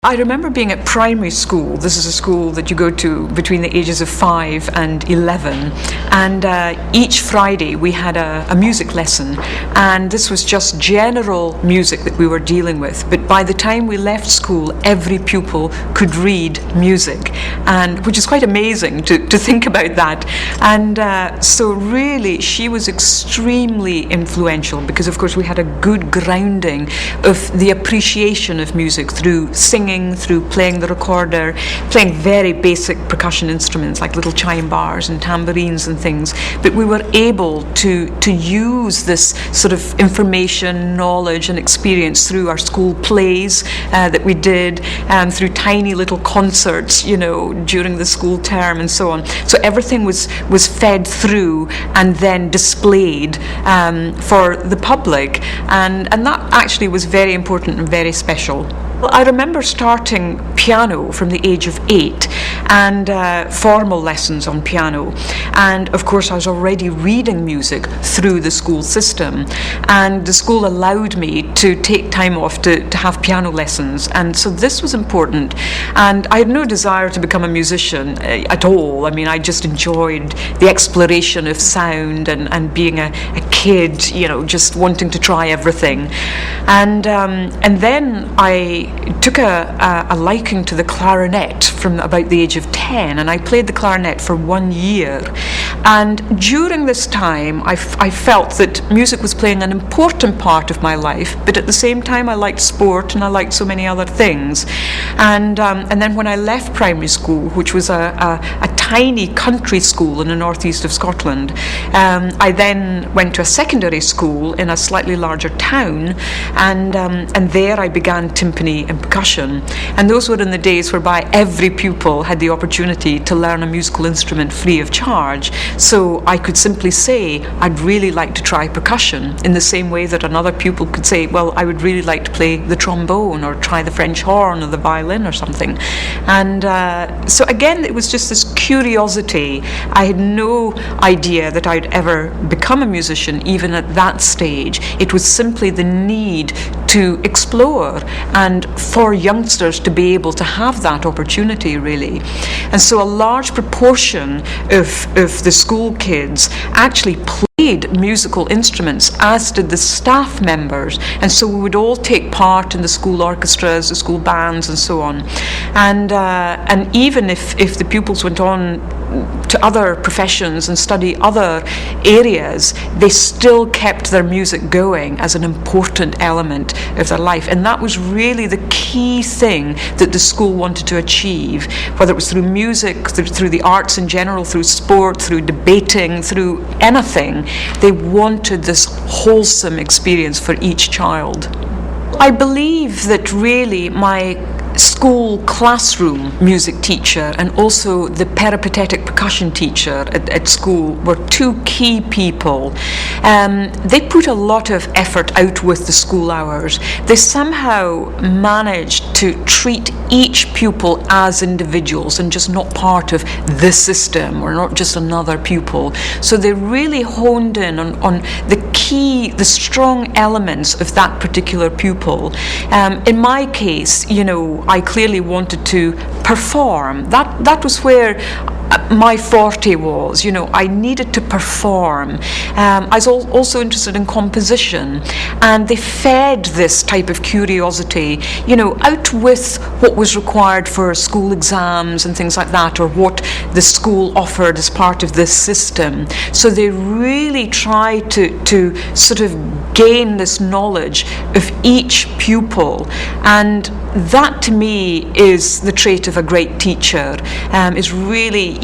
I remember being at primary school. This is a school that you go to between the ages of 5 and 11, and each Friday we had a music lesson, and this was just general music that we were dealing with. But by the time we left school, every pupil could read music, and which is quite amazing to think about that. And so really she was extremely influential, because of course we had a good grounding of the appreciation of music through singing, through playing the recorder, playing very basic percussion instruments like little chime bars and tambourines and things. But we were able to use this sort of information, knowledge and experience through our school plays that we did, through tiny little concerts, during the school term and so on. So everything was fed through and then displayed for the public, and that actually was very important and very special. Well, I remember starting piano from the age of 8, and formal lessons on piano. And of course I was already reading music through the school system, and the school allowed me to take time off to have piano lessons, and so this was important. And I had no desire to become a musician at all. I mean, I just enjoyed the exploration of sound and being a kid, just wanting to try everything. And then I took a liking to the clarinet from about the age of 10, and I played the clarinet for 1 year. And during this time I felt that music was playing an important part of my life, but at the same time I liked sport and I liked so many other things. And then when I left primary school, which was a tiny country school in the northeast of Scotland, I then went to a secondary school in a slightly larger town, and there I began timpani and percussion. And those were in the days whereby every pupil had the opportunity to learn a musical instrument free of charge. So I could simply say, I'd really like to try percussion, in the same way that another pupil could say, well, I would really like to play the trombone or try the French horn or the violin or something. And so again, it was just this curiosity. I had no idea that I'd ever become a musician, even at that stage. It was simply the need to explore, and for youngsters to be able to have that opportunity, really. And so a large proportion of the school kids actually played musical instruments, as did the staff members, and so we would all take part in the school orchestras, the school bands and so on. And even if the pupils went on to other professions and study other areas, they still kept their music going as an important element of their life. And that was really the key thing that the school wanted to achieve, whether it was through music, through the arts in general, through sport, through debating, through anything. They wanted this wholesome experience for each child. I believe that really my school classroom music teacher and also the peripatetic percussion teacher at school were two key people. They put a lot of effort out with the school hours. They somehow managed to treat each pupil as individuals and just not part of the system, or not just another pupil. So they really honed in on the strong elements of that particular pupil. In my case, I clearly wanted to perform. That was where my forte was. I needed to perform. I was also interested in composition, and they fed this type of curiosity, out with what was required for school exams and things like that, or what the school offered as part of this system. So they really tried to sort of gain this knowledge of each pupil, and that to me is the trait of a great teacher, is really,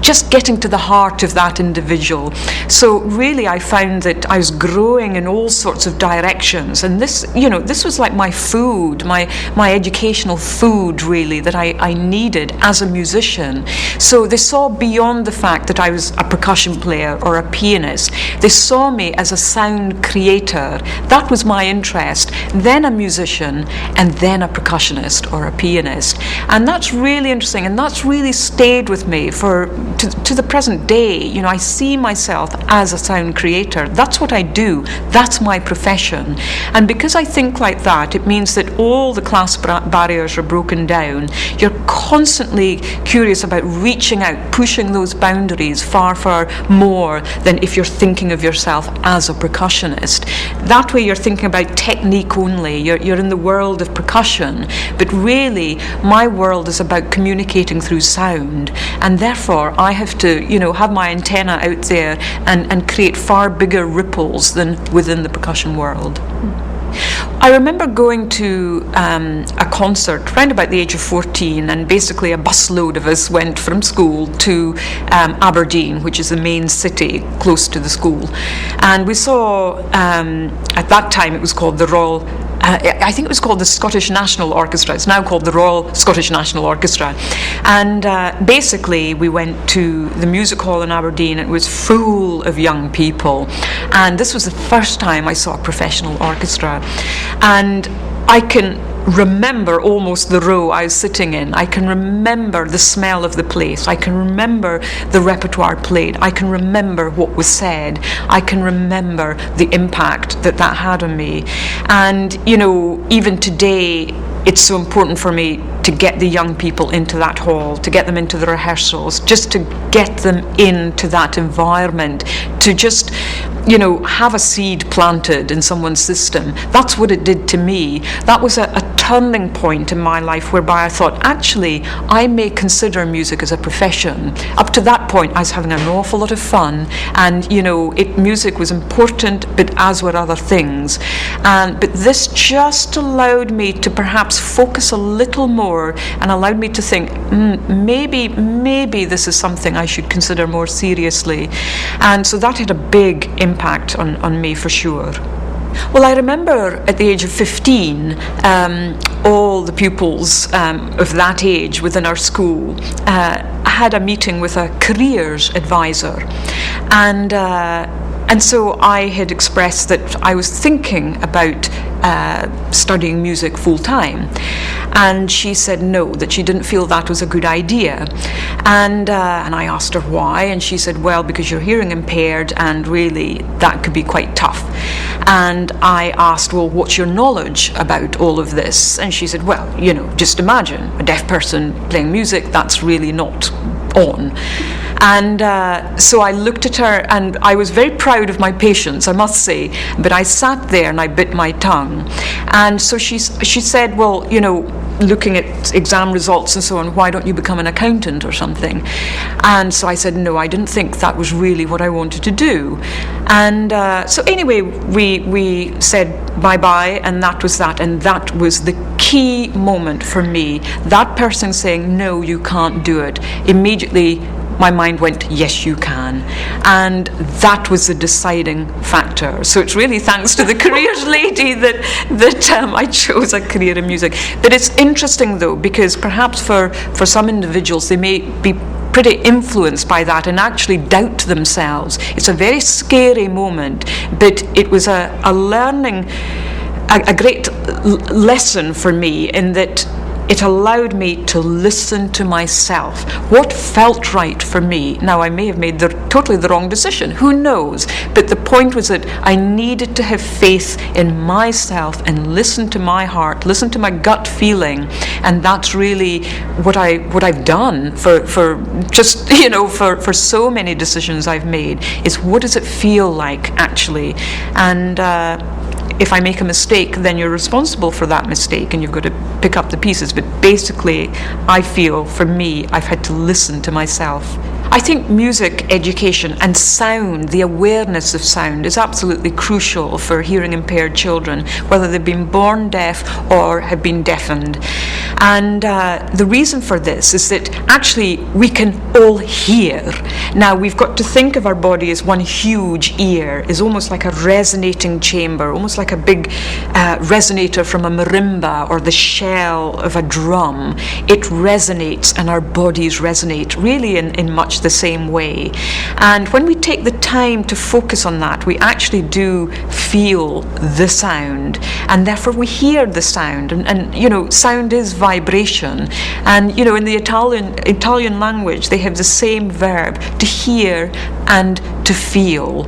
just getting to the heart of that individual. So really I found that I was growing in all sorts of directions, and this was like my food, my educational food, really, that I needed as a musician. So they saw beyond the fact that I was a percussion player or a pianist. They saw me as a sound creator. That was my interest. Then a musician, and then a percussionist or a pianist. And that's really interesting, and that's really stayed with with me to the present day. You know, I see myself as a sound creator. That's what I do. That's my profession. And because I think like that, it means that all the class barriers are broken down. You're constantly curious about reaching out, pushing those boundaries far, far more than if you're thinking of yourself as a percussionist. That way you're thinking about technique only. You're in the world of percussion, but really my world is about communicating through sound, and therefore I have to, you know, have my antenna out there and create far bigger ripples than within the percussion world. I remember going to a concert around about the age of 14, and basically a busload of us went from school to Aberdeen, which is the main city close to the school. And we saw, at that time it was called the Royal, I think it was called the Scottish National Orchestra. It's now called the Royal Scottish National Orchestra. And basically we went to the music hall in Aberdeen. It was full of young people. And this was the first time I saw a professional orchestra. And I can remember almost the row I was sitting in. I can remember the smell of the place. I can remember the repertoire played. I can remember what was said. I can remember the impact that had on me. And, you know, even today, it's so important for me to get the young people into that hall, to get them into the rehearsals, just to get them into that environment, to just, you know, have a seed planted in someone's system. That's what it did to me. That was a turning point in my life whereby I thought, actually, I may consider music as a profession. Up to that point, I was having an awful lot of fun, and, you know, music was important, but as were other things. But this just allowed me to perhaps focus a little more, and allowed me to think, maybe this is something I should consider more seriously. And so that had a big impact on me for sure. Well, I remember at the age of 15, all the pupils of that age within our school had a meeting with a careers advisor. And so I had expressed that I was thinking about studying music full time. And she said no, that she didn't feel that was a good idea. And I asked her why, and she said, well, because you're hearing impaired, and really that could be quite tough. And I asked, well, what's your knowledge about all of this? And she said, well, you know, just imagine a deaf person playing music, that's really not on. And so I looked at her, and I was very proud of my patience, I must say, but I sat there and I bit my tongue. And so she said, well, you know, looking at exam results and so on, why don't you become an accountant or something? And so I said, no, I didn't think that was really what I wanted to do. And so anyway, we said bye-bye, and that was that. And that was the key moment for me. That person saying, no, you can't do it. Immediately, my mind went, yes, you can. And that was the deciding factor. So it's really thanks to the careers lady that I chose a career in music. But it's interesting, though, because perhaps for some individuals, they may be pretty influenced by that and actually doubt themselves. It's a very scary moment, but it was a learning, a great lesson for me, in that it allowed me to listen to myself. What felt right for me? Now, I may have made totally the wrong decision. Who knows? But the point was that I needed to have faith in myself and listen to my heart, listen to my gut feeling. And that's really what I've done for just, you know, for so many decisions I've made, is what does it feel like, actually? And if I make a mistake, then you're responsible for that mistake, and you've got to pick up the pieces. But basically, I feel, for me, I've had to listen to myself. I think music education and sound, the awareness of sound, is absolutely crucial for hearing impaired children, whether they've been born deaf or have been deafened. And the reason for this is that actually we can all hear. Now, we've got to think of our body as one huge ear, is almost like a resonating chamber, almost like a big resonator from a marimba or the shell of a drum. It resonates, and our bodies resonate really in much the same way. And when we take the time to focus on that, we actually do feel the sound, and therefore we hear the sound. And you know, sound is vibration. And you know, in the Italian language, they have the same verb, to hear and to feel.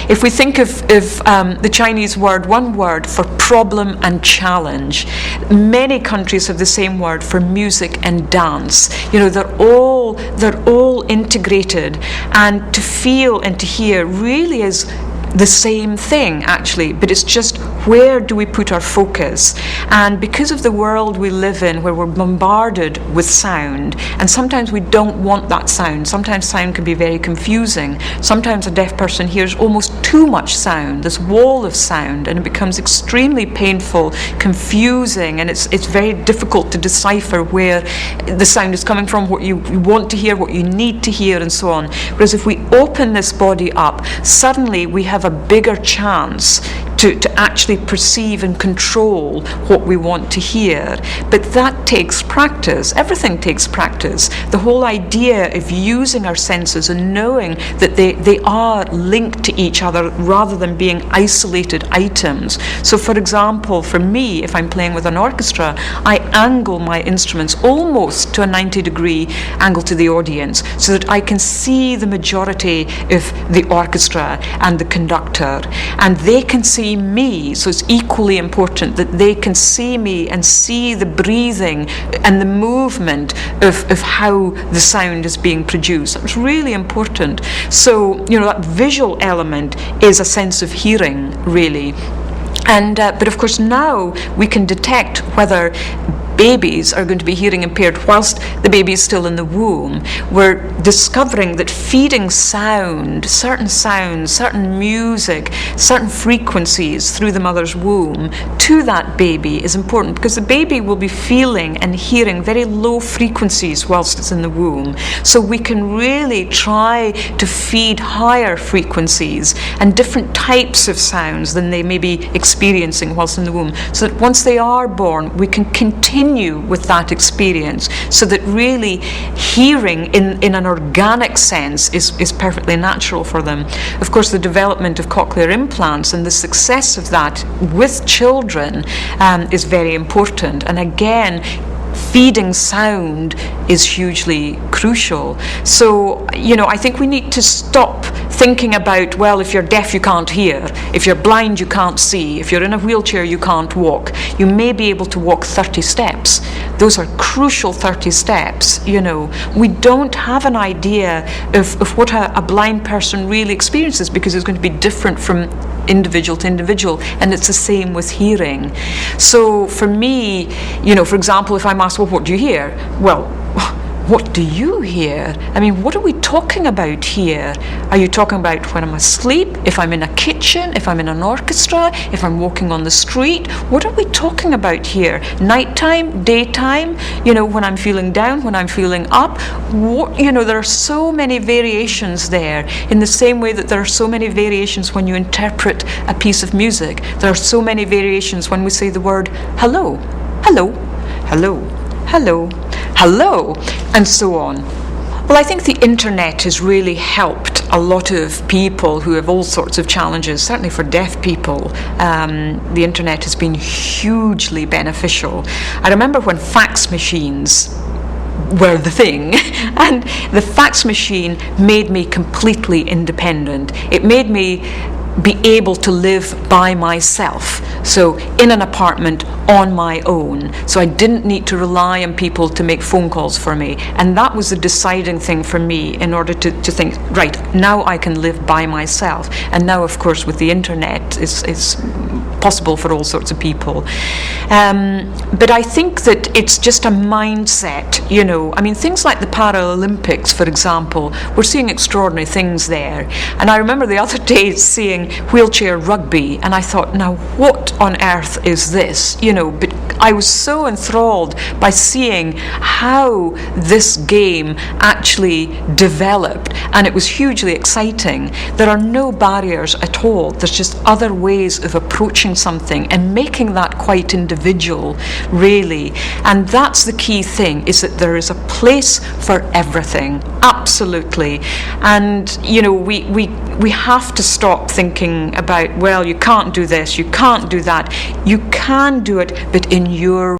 If we think of the Chinese word, one word for problem and challenge, many countries have the same word for music and dance. You know, they're all integrated, and to feel and to hear really is the same thing, actually, but it's just where do we put our focus. And because of the world we live in, where we're bombarded with sound, and sometimes we don't want that sound, sometimes sound can be very confusing, sometimes a deaf person hears almost too much sound, this wall of sound, and it becomes extremely painful, confusing, and it's very difficult to decipher where the sound is coming from, what you want to hear, what you need to hear, and so on. Whereas if we open this body up, suddenly we have a bigger chance to actually perceive and control what we want to hear. But that takes practice. Everything takes practice. The whole idea of using our senses and knowing that they are linked to each other rather than being isolated items. So for example, for me, if I'm playing with an orchestra, I angle my instruments almost to a 90-degree angle to the audience so that I can see the majority of the orchestra and the conductor, and they can see me. So it's equally important that they can see me and see the breathing and the movement of how the sound is being produced. It's really important. So, you know, that visual element is a sense of hearing, really. And but of course now we can detect whether babies are going to be hearing impaired whilst the baby is still in the womb. We're discovering that feeding sounds, certain music, certain frequencies through the mother's womb to that baby is important, because the baby will be feeling and hearing very low frequencies whilst it's in the womb. So we can really try to feed higher frequencies and different types of sounds than they may be experiencing whilst in the womb, so that once they are born, we can continue with that experience, so that really hearing in an organic sense is perfectly natural for them. Of course, the development of cochlear implants and the success of that with children is very important. And again, feeding sound is hugely crucial. So, you know, I think we need to stop thinking about, well, if you're deaf you can't hear, if you're blind you can't see, if you're in a wheelchair you can't walk. You may be able to walk 30 steps. Those are crucial 30 steps, you know. We don't have an idea of what a blind person really experiences, because it's going to be different from individual to individual, and it's the same with hearing. So for me, you know, for example, if I'm asked, well, what do you hear? Well, what do you hear? I mean, what are we talking about here? Are you talking about when I'm asleep, if I'm in a kitchen, if I'm in an orchestra, if I'm walking on the street? What are we talking about here? Nighttime, daytime, you know, when I'm feeling down, when I'm feeling up? What, you know, there are so many variations there, in the same way that there are so many variations when you interpret a piece of music. There are so many variations when we say the word hello, hello, hello, hello, hello, and so on. Well, I think the internet has really helped a lot of people who have all sorts of challenges, certainly for deaf people. The internet has been hugely beneficial. I remember when fax machines were the thing, and the fax machine made me completely independent. It made me be able to live by myself, so in an apartment on my own, so I didn't need to rely on people to make phone calls for me. And that was the deciding thing for me, in order to think, right, now I can live by myself. And now, of course, with the internet, it's possible for all sorts of people. But I think that it's just a mindset, you know. I mean, things like the Paralympics, for example, we're seeing extraordinary things there. And I remember the other day seeing wheelchair rugby, and I thought, now what on earth is this? You know, but I was so enthralled by seeing how this game actually developed and it was hugely exciting. There are no barriers at all. There's just other ways of approaching something and making that quite individual, really. And that's the key thing, is that there is a place for everything, absolutely. And we have to stop thinking about, well, you can't do this, you can't do that. You can do it, but in your